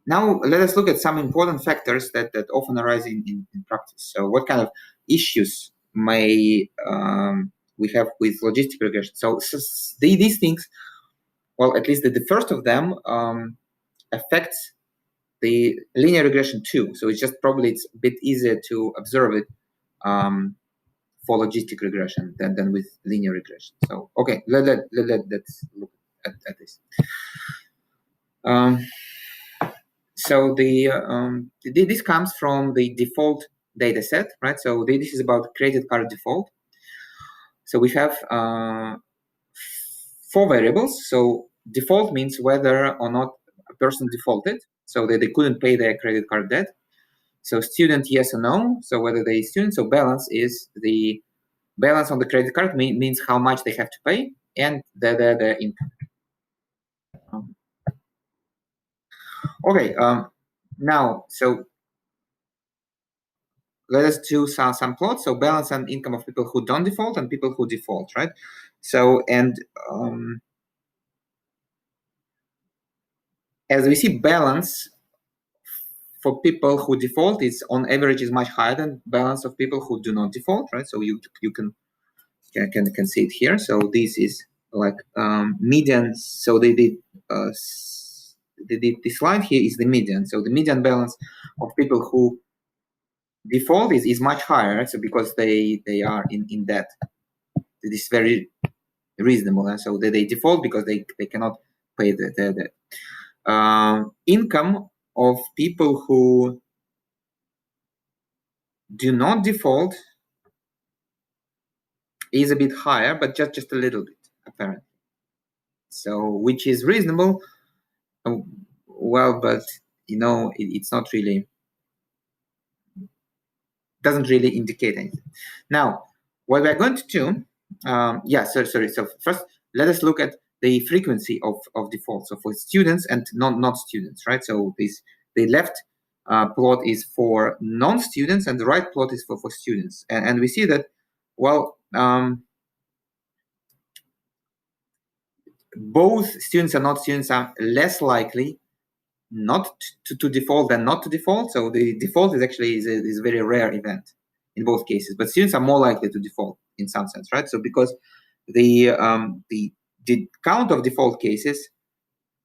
Now let us look at some important factors that often arise in practice. So what kind of issues may we have with logistic regression? So these things, well, at least the first of them affects the linear regression too. So it's just probably it's a bit easier to observe it for logistic regression than with linear regression. So okay, let's look at this. So this comes from the default data set, right? So this is about credit card default. So we have 4 variables. So default means whether or not a person defaulted, so that they couldn't pay their credit card debt. So student, yes or no. So whether they student. So balance is the balance on the credit card means how much they have to pay, and the income. Okay. Now, so let us do some plots. So balance and income of people who don't default and people who default, right? So, and as we see, balance for people who default is on average is much higher than balance of people who do not default, right? So you can see it here. So this is like median. So this line here is the median. So the median balance of people who default is much higher, right? So because they are in debt. It is very reasonable, and so they default because they cannot pay the debt. Income of people who do not default is a bit higher, but just a little bit, apparently. So, which is reasonable. Well, but you know, it's not really, doesn't really indicate anything. Now, what we're going to do, sorry. So first, let us look at the frequency of default. So for students and not students, right? So the left plot is for non-students and the right plot is for students. And we see that, well, both students and not students are less likely not to default than not to default. So the default is actually is a very rare event in both cases, but students are more likely to default in some sense, right? So because the count of default cases,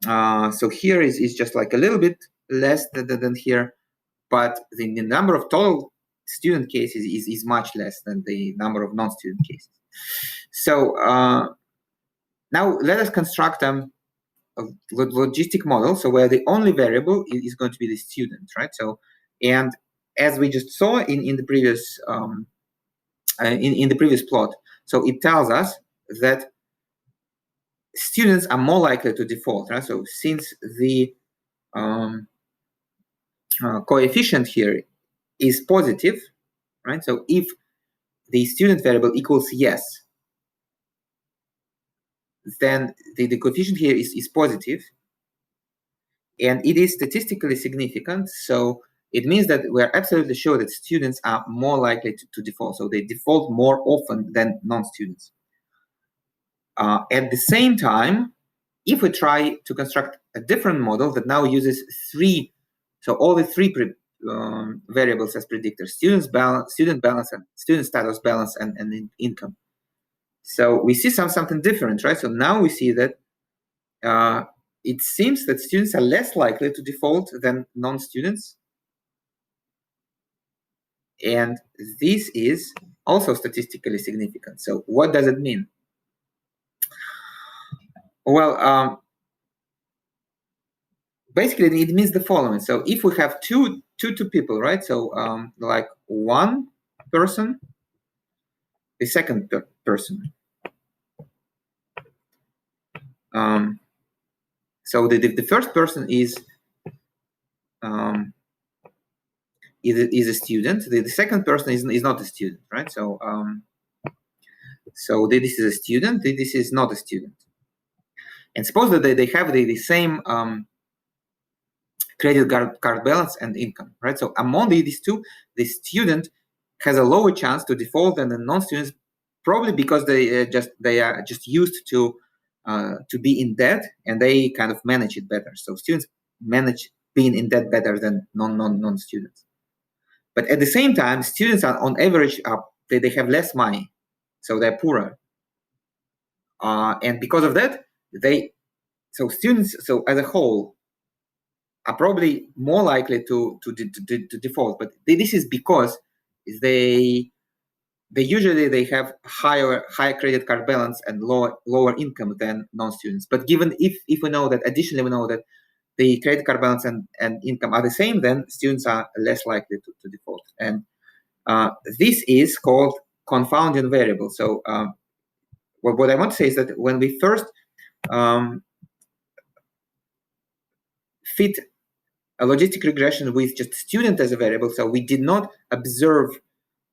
so here is just like a little bit less than here, but the number of total student cases is much less than the number of non-student cases. So now let us construct a logistic model, so where the only variable is going to be the student, right? So, and as we just saw in the previous in the previous plot, so it tells us that students are more likely to default, right? So since the coefficient here is positive, right? So if the student variable equals yes, then the coefficient here is positive, and it is statistically significant. So it means that we're absolutely sure that students are more likely to default. So they default more often than non-students. At the same time, if we try to construct a different model that now uses all the three variables as predictors: student balance, and student status balance, and income. So we see something different, right? So now we see that it seems that students are less likely to default than non-students. And this is also statistically significant. So what does it mean? Well, basically it means the following. So if we have two people, right? So like one person, the second person. So the first person is a student. The second person is not a student, right? So so this is a student. This is not a student. And suppose that they have the same credit card balance and income, right? So among these two, the student has a lower chance to default than the non-students, probably because they are just used to be in debt and they kind of manage it better. So students been in that better than non-students. But at the same time, students are on average they have less money, so they're poorer, and because of that, students as a whole are probably more likely to default. But this is because they usually have higher credit card balance and lower income than non-students. But given if we know that, additionally we know that the credit card balance and income are the same, then students are less likely to default. And this is called confounding variable. So what I want to say is that when we first fit a logistic regression with just student as a variable, so we did not observe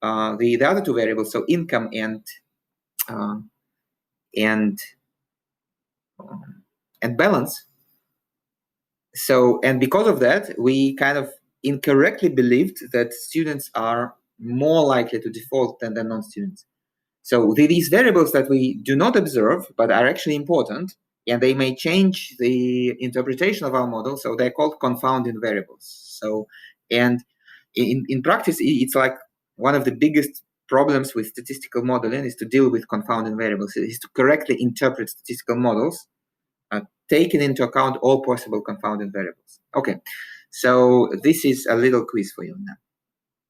the other two variables, so income and balance. So, and because of that, we kind of incorrectly believed that students are more likely to default than non-students. So these variables that we do not observe but are actually important, and they may change the interpretation of our model, so they're called confounding variables. So, and in practice, it's like one of the biggest problems with statistical modeling is to deal with confounding variables, is to correctly interpret statistical models, taking into account all possible confounding variables. Okay, so this is a little quiz for you now.